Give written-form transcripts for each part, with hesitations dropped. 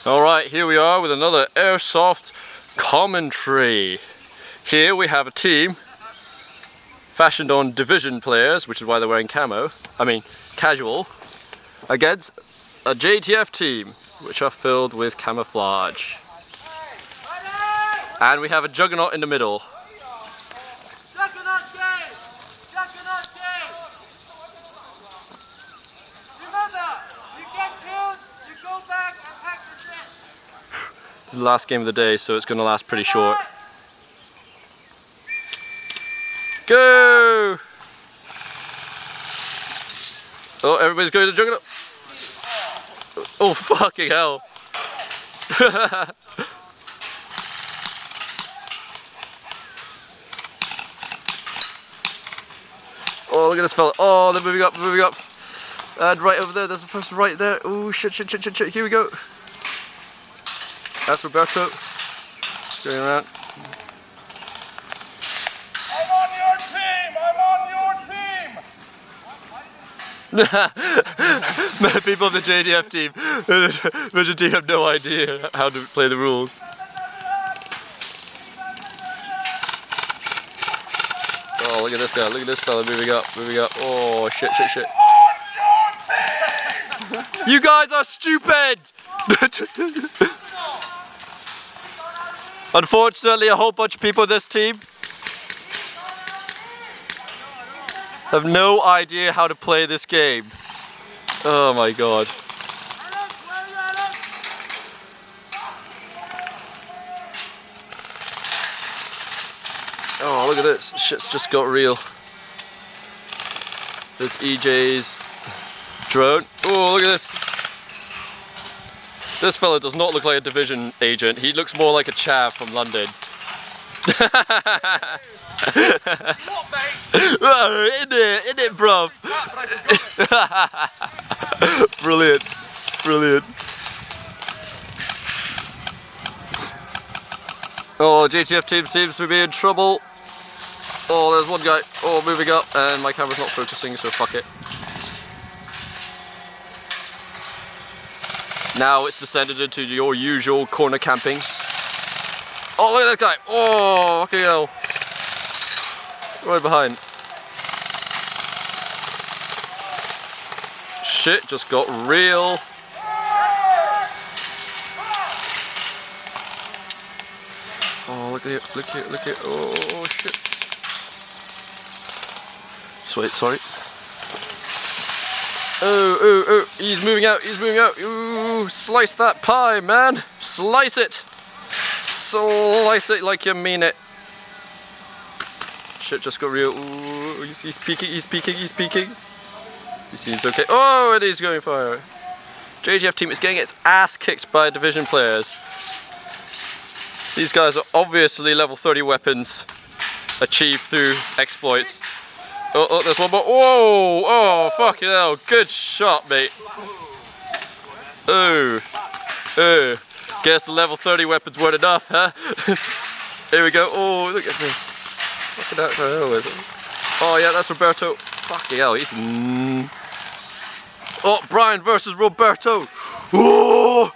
Alright, here we are with another airsoft commentary. Here we have a team fashioned on division players, which is why they're wearing casual, against a JTF team, which are filled with camouflage. And we have a Juggernaut in the middle. Juggernaut game! Juggernaut game! Remember, you get killed, you go back and pack the shit. This is the last game of the day, so it's going to last pretty short. Go! Oh, everybody's going to Juggernaut. Oh, fucking hell. Oh, look at this fella. Oh, they're moving up, moving up. And right over there, there's a person right there. Oh, shit. Here we go. That's Roberto. Going around. I'm on your team! People of the JDF team, the Vision team have no idea how to play the rules. Oh, look at this guy, look at this fella moving up. Oh, shit. You guys are stupid! Unfortunately, a whole bunch of people in this team have no idea how to play this game. Oh my god. Oh, look at this. Shit's just got real. There's EJ's drone. Oh, look at this. This fella does not look like a division agent. He looks more like a chav from London. What, mate? In it, bruv. Brilliant. Oh, JTF team seems to be in trouble. Oh, there's one guy. Oh, moving up, and my camera's not focusing, so fuck it. Now it's descended into your usual corner camping. Oh, look at that guy. Oh, fucking hell. Right behind. Shit just got real. Oh, look here. Oh, shit. Sweet, sorry. Oh, he's moving out. Ooh, slice that pie, man. Slice it like you mean it. Shit just got real. Ooh, he's peeking. He seems okay. Oh, and he's going fire. JGF team is getting its ass kicked by division players. These guys are obviously level 30 weapons achieved through exploits. Oh, there's one more. Whoa! Oh, fucking hell. Good shot, mate. Oh. Guess the level 30 weapons weren't enough, huh? Here we go. Oh, look at this. Fucking hell is it? Oh, yeah, that's Roberto. Fucking hell, he's... Oh, Brian versus Roberto. Oh!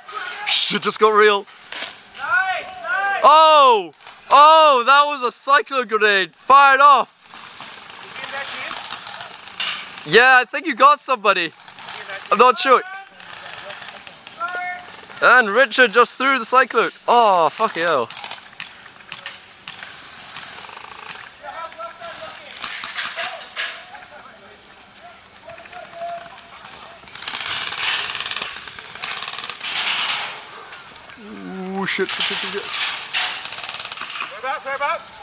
Shit just got real. Nice! Oh! Oh, that was a cyclone grenade. Fired off. Yeah, I think you got somebody. I'm not sure. And Richard just threw the cyclone. Oh, fucking hell. Ooh, shit. Whereabouts?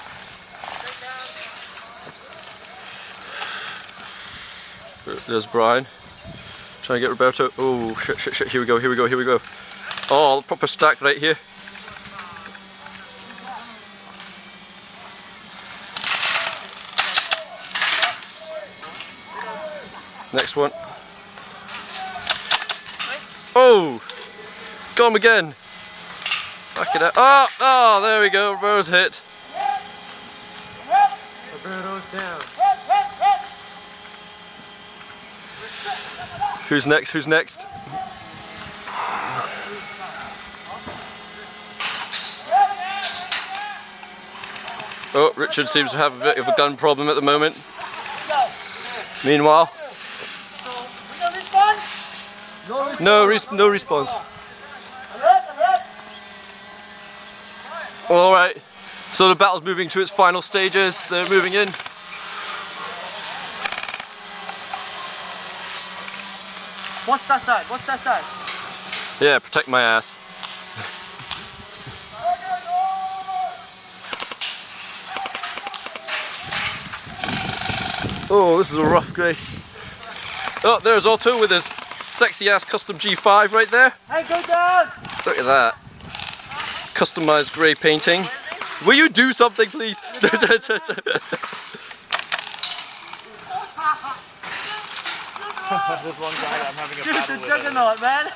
There's Brian. Trying to get Roberto. Oh, shit. Here we go. Oh, proper stack right here. Next one. Oh! Got him again. Fuck it up. Oh, there we go. Roberto's hit. Roberto's down. Who's next? Oh, Richard seems to have a bit of a gun problem at the moment. Meanwhile, no response. Alright, so the battle's moving to its final stages. They're moving in. Watch that side, watch that side. Yeah, protect my ass. Oh, this is a rough grey. Oh, there's Otto with his sexy ass custom G5 right there. Hey, go down! Look at that. Customized grey painting. Will you do something, please? There's one guy that I'm having a Dude, battle the with. Juggernaut, man!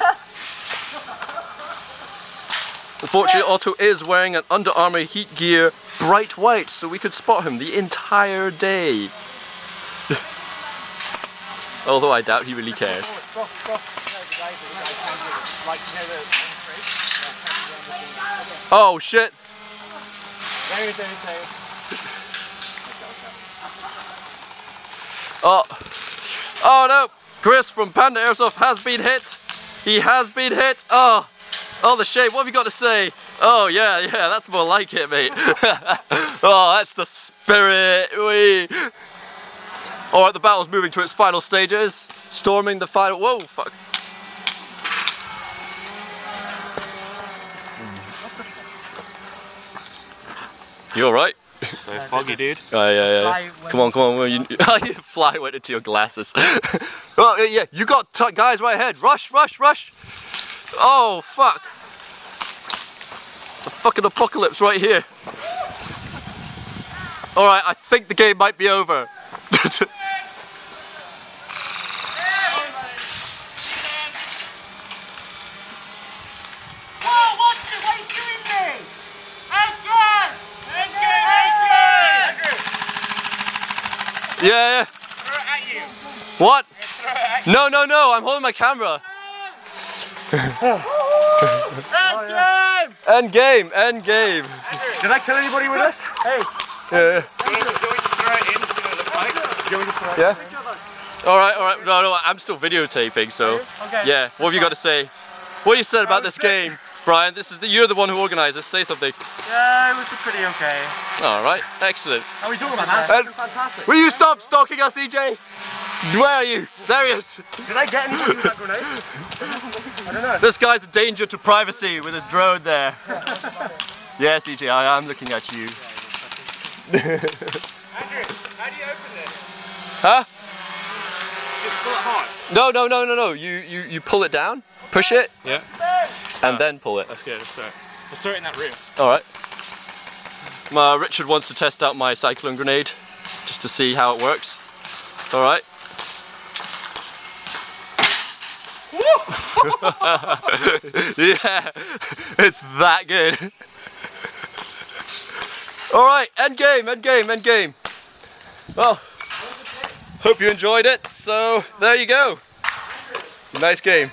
Unfortunately, Otto is wearing an Under Armour heat gear bright white, so we could spot him the entire day. Although I doubt he really cares. Oh shit! Oh, oh no! Chris from Panda Airsoft has been hit. He has been hit. Oh, oh the shape. What have you got to say? Oh yeah, that's more like it, mate. Oh, that's the spirit. Wee. All right, the battle's moving to its final stages. Storming the final. Whoa, fuck. You all right? So foggy, dude. Oh, yeah. Come on. Well, you fly went into your glasses. Oh, yeah, you got guys right ahead. Rush. Oh, fuck. It's a fucking apocalypse right here. All right, I think the game might be over. Yeah. Throw it at you. What? Throw it at you. No, I'm holding my camera. End game. Did I kill anybody with this? Hey. Yeah. Do you want to throw it in? See what it looks like? Do you want to throw it in? Yeah. All right. No, I'm still videotaping, so Okay. yeah. What have you got to say? What you said about this game, Brian? You're the one who organised this. Say something. Yeah, it was pretty okay. All right. Excellent. How are we doing, man? Fantastic. Will you stop stalking us, EJ? Where are you? There he is. Did I get anybody with that grenade? I don't know. This guy's a danger to privacy with his drone there. Yes, EJ, I am looking at you. Andrew, how do you open this? Huh? Just pull it hard. No. You pull it down, push it, Yeah. and then pull it. That's good. Let's throw it in that room. All right. Richard wants to test out my cyclone grenade, just to see how it works. All right. Yeah, it's that good. All right, end game. Well, hope you enjoyed it. So there you go. Nice game.